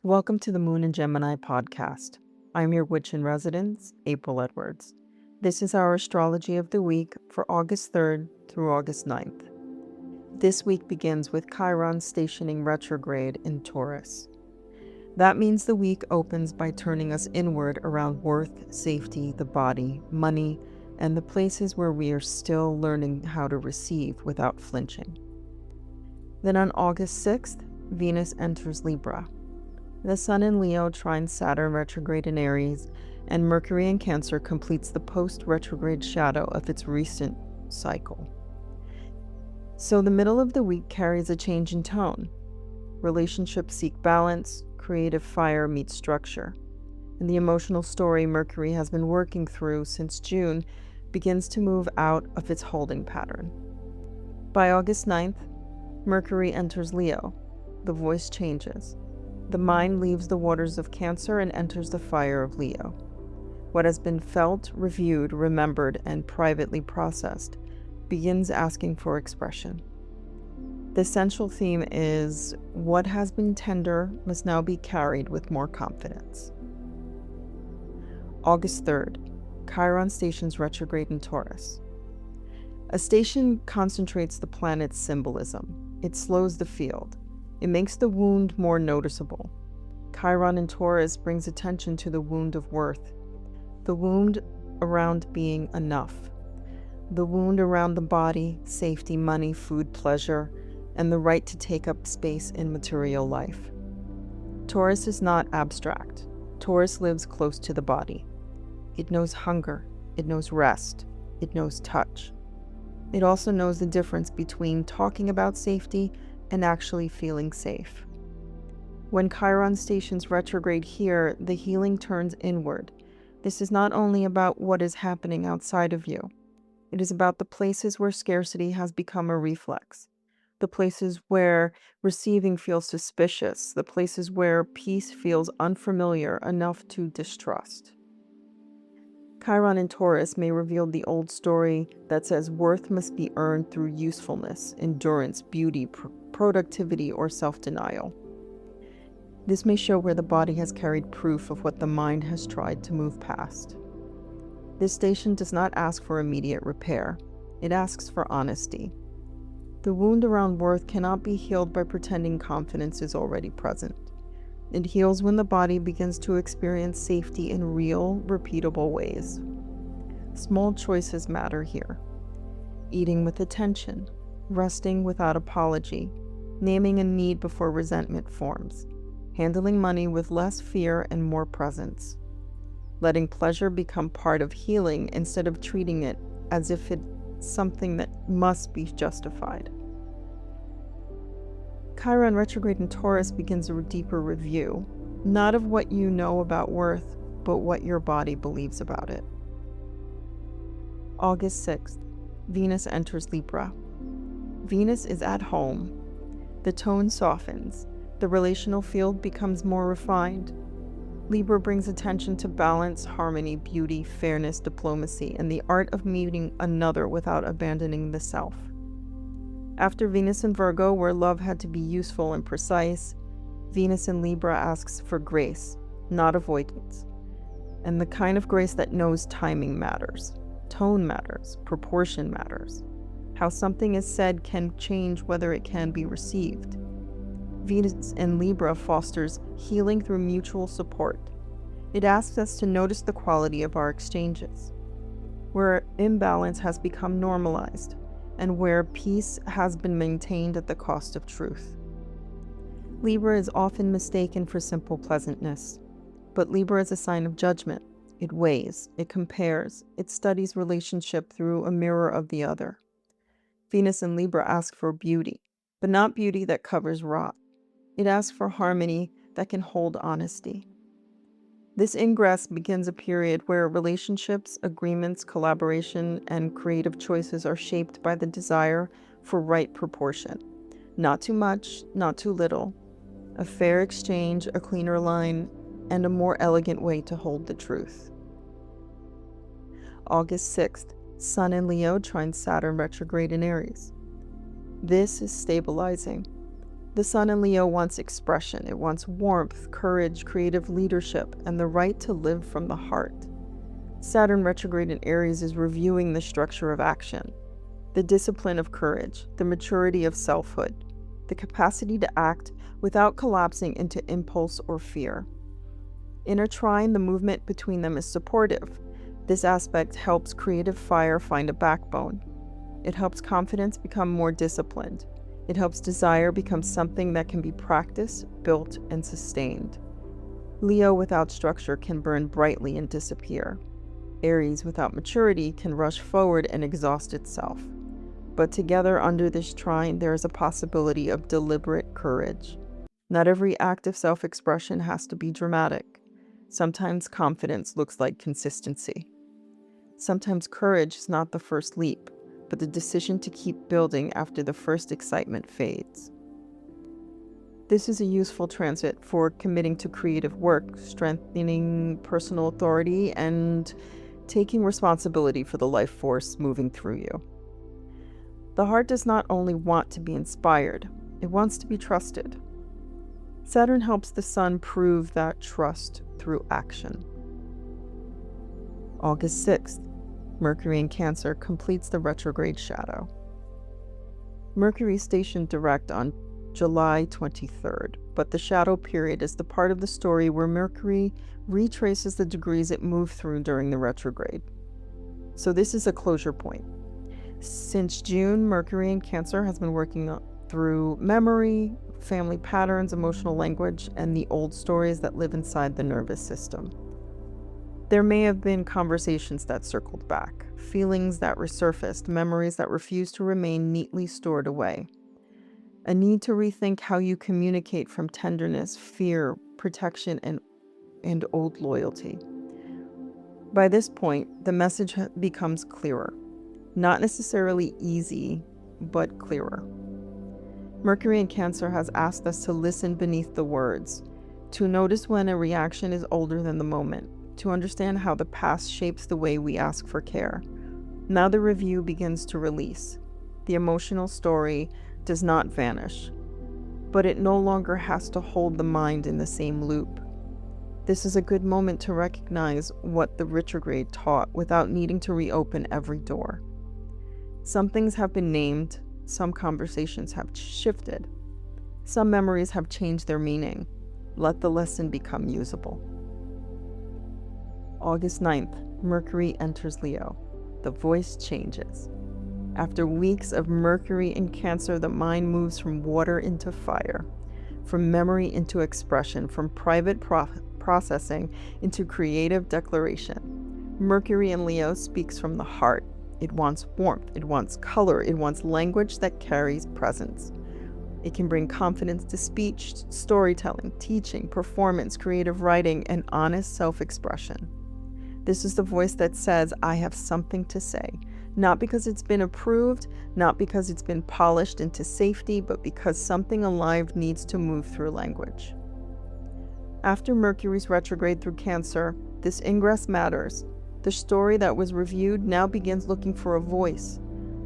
Welcome to the Moon and Gemini podcast. I'm your witch in residence, April Edwards. This is our astrology of the week for August 3rd through August 9th. This week begins with Chiron stationing retrograde in Taurus. That means the week opens by turning us inward around worth, safety, the body, money, and the places where we are still learning how to receive without flinching. Then on August 6th, Venus enters Libra. The Sun in Leo trines Saturn retrograde in Aries, and Mercury in Cancer completes the post-retrograde shadow of its recent cycle. So the middle of the week carries a change in tone. Relationships seek balance, creative fire meets structure, and the emotional story Mercury has been working through since June begins to move out of its holding pattern. By August 9th, Mercury enters Leo. The voice changes. The mind leaves the waters of Cancer and enters the fire of Leo. What has been felt, reviewed, remembered, and privately processed begins asking for expression. The central theme is what has been tender must now be carried with more confidence. August 3rd, Chiron stations retrograde in Taurus. A station concentrates the planet's symbolism. It slows the field. It makes the wound more noticeable. Chiron in Taurus brings attention to the wound of worth, the wound around being enough, the wound around the body, safety, money, food, pleasure, and the right to take up space in material life. Taurus is not abstract. Taurus lives close to the body. It knows hunger, it knows rest, it knows touch. It also knows the difference between talking about safety and actually feeling safe. When Chiron stations retrograde here, the healing turns inward. This is not only about what is happening outside of you. It is about the places where scarcity has become a reflex, the places where receiving feels suspicious, the places where peace feels unfamiliar enough to distrust. Chiron in Taurus may reveal the old story that says worth must be earned through usefulness, endurance, beauty, productivity, or self-denial. This may show where the body has carried proof of what the mind has tried to move past. This station does not ask for immediate repair. It asks for honesty. The wound around worth cannot be healed by pretending confidence is already present. It heals when the body begins to experience safety in real, repeatable ways. Small choices matter here. Eating with attention, resting without apology, naming a need before resentment forms, handling money with less fear and more presence, letting pleasure become part of healing instead of treating it as if it's something that must be justified. Chiron retrograde in Taurus begins a deeper review, not of what you know about worth, but what your body believes about it. August 6th, Venus enters Libra. Venus is at home. The tone softens. The relational field becomes more refined. Libra brings attention to balance, harmony, beauty, fairness, diplomacy, and the art of meeting another without abandoning the self. After Venus in Virgo, where love had to be useful and precise, Venus in Libra asks for grace, not avoidance. And the kind of grace that knows timing matters, tone matters, proportion matters. How something is said can change whether it can be received. Venus in Libra fosters healing through mutual support. It asks us to notice the quality of our exchanges, where imbalance has become normalized, and where peace has been maintained at the cost of truth. Libra is often mistaken for simple pleasantness, but Libra is a sign of judgment. It weighs, it compares, it studies relationship through a mirror of the other. Venus in Libra asks for beauty, but not beauty that covers rot. It asks for harmony that can hold honesty. This ingress begins a period where relationships, agreements, collaboration, and creative choices are shaped by the desire for right proportion. Not too much, not too little. A fair exchange, a cleaner line, and a more elegant way to hold the truth. August 6th, Sun in Leo trines Saturn retrograde in Aries. This is stabilizing. The Sun in Leo wants expression. It wants warmth, courage, creative leadership, and the right to live from the heart. Saturn retrograde in Aries is reviewing the structure of action, the discipline of courage, the maturity of selfhood, the capacity to act without collapsing into impulse or fear. In a trine, the movement between them is supportive. This aspect helps creative fire find a backbone. It helps confidence become more disciplined. It helps desire become something that can be practiced, built, and sustained. Leo without structure can burn brightly and disappear. Aries without maturity can rush forward and exhaust itself. But together under this trine, there is a possibility of deliberate courage. Not every act of self-expression has to be dramatic. Sometimes confidence looks like consistency. Sometimes courage is not the first leap, but the decision to keep building after the first excitement fades. This is a useful transit for committing to creative work, strengthening personal authority, and taking responsibility for the life force moving through you. The heart does not only want to be inspired, it wants to be trusted. Saturn helps the Sun prove that trust through action. August 6th, Mercury in Cancer completes the retrograde shadow. Mercury stationed direct on July 23rd, but the shadow period is the part of the story where Mercury retraces the degrees it moved through during the retrograde. So this is a closure point. Since June, Mercury in Cancer has been working through memory, family patterns, emotional language, and the old stories that live inside the nervous system. There may have been conversations that circled back, feelings that resurfaced, memories that refused to remain neatly stored away. A need to rethink how you communicate from tenderness, fear, protection, and old loyalty. By this point, the message becomes clearer. Not necessarily easy, but clearer. Mercury in Cancer has asked us to listen beneath the words, to notice when a reaction is older than the moment, to understand how the past shapes the way we ask for care. Now the review begins to release. The emotional story does not vanish, but it no longer has to hold the mind in the same loop. This is a good moment to recognize what the retrograde taught without needing to reopen every door. Some things have been named, some conversations have shifted, some memories have changed their meaning. Let the lesson become usable. August 9th, Mercury enters Leo. The voice changes. After weeks of Mercury in Cancer, the mind moves from water into fire, from memory into expression, from private processing into creative declaration. Mercury in Leo speaks from the heart. It wants warmth, it wants color, it wants language that carries presence. It can bring confidence to speech, storytelling, teaching, performance, creative writing, and honest self-expression. This is the voice that says, I have something to say, not because it's been approved, not because it's been polished into safety, but because something alive needs to move through language. After Mercury's retrograde through Cancer, this ingress matters. The story that was reviewed now begins looking for a voice.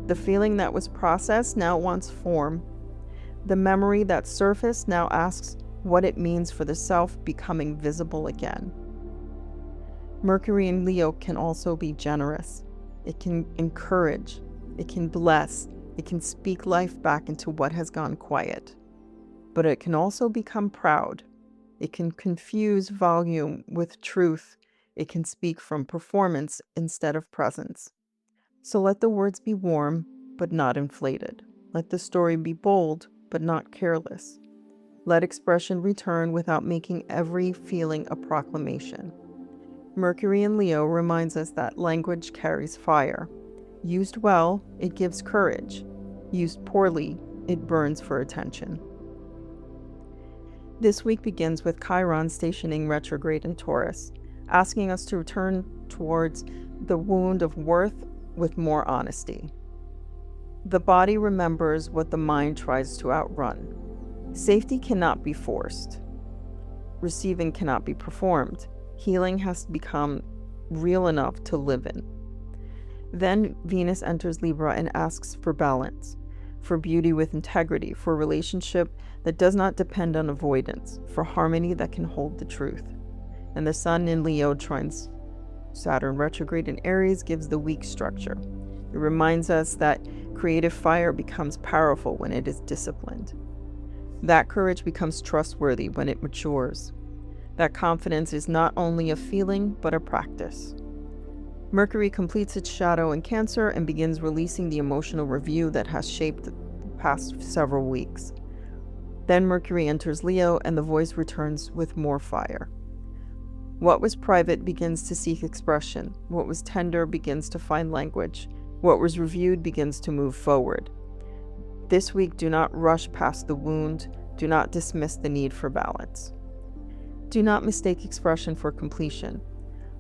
The feeling that was processed now wants form. The memory that surfaced now asks what it means for the self becoming visible again. Mercury in Leo can also be generous. It can encourage. It can bless. It can speak life back into what has gone quiet. But it can also become proud. It can confuse volume with truth. It can speak from performance instead of presence. So let the words be warm, but not inflated. Let the story be bold, but not careless. Let expression return without making every feeling a proclamation. Mercury in Leo reminds us that language carries fire. Used well, it gives courage. Used poorly, it burns for attention. This week begins with Chiron stationing retrograde in Taurus, asking us to return towards the wound of worth with more honesty. The body remembers what the mind tries to outrun. Safety cannot be forced. Receiving cannot be performed. Healing has to become real enough to live in. Then Venus enters Libra and asks for balance, for beauty with integrity, for relationship that does not depend on avoidance, for harmony that can hold the truth. And the Sun in Leo trines Saturn retrograde in Aries gives the weak structure. It reminds us that creative fire becomes powerful when it is disciplined. That courage becomes trustworthy when it matures. That confidence is not only a feeling, but a practice. Mercury completes its shadow in Cancer and begins releasing the emotional review that has shaped the past several weeks. Then Mercury enters Leo and the voice returns with more fire. What was private begins to seek expression. What was tender begins to find language. What was reviewed begins to move forward. This week, do not rush past the wound. Do not dismiss the need for balance. Do not mistake expression for completion.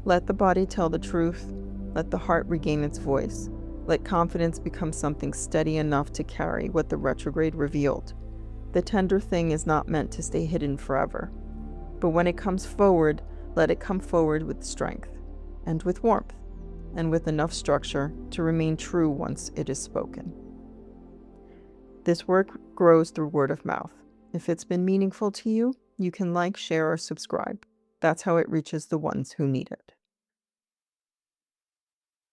Let the body tell the truth. Let the heart regain its voice. Let confidence become something steady enough to carry what the retrograde revealed. The tender thing is not meant to stay hidden forever. But when it comes forward, let it come forward with strength, and with warmth, and with enough structure to remain true once it is spoken. This work grows through word of mouth. If it's been meaningful to you, you can like, share, or subscribe. That's how it reaches the ones who need it.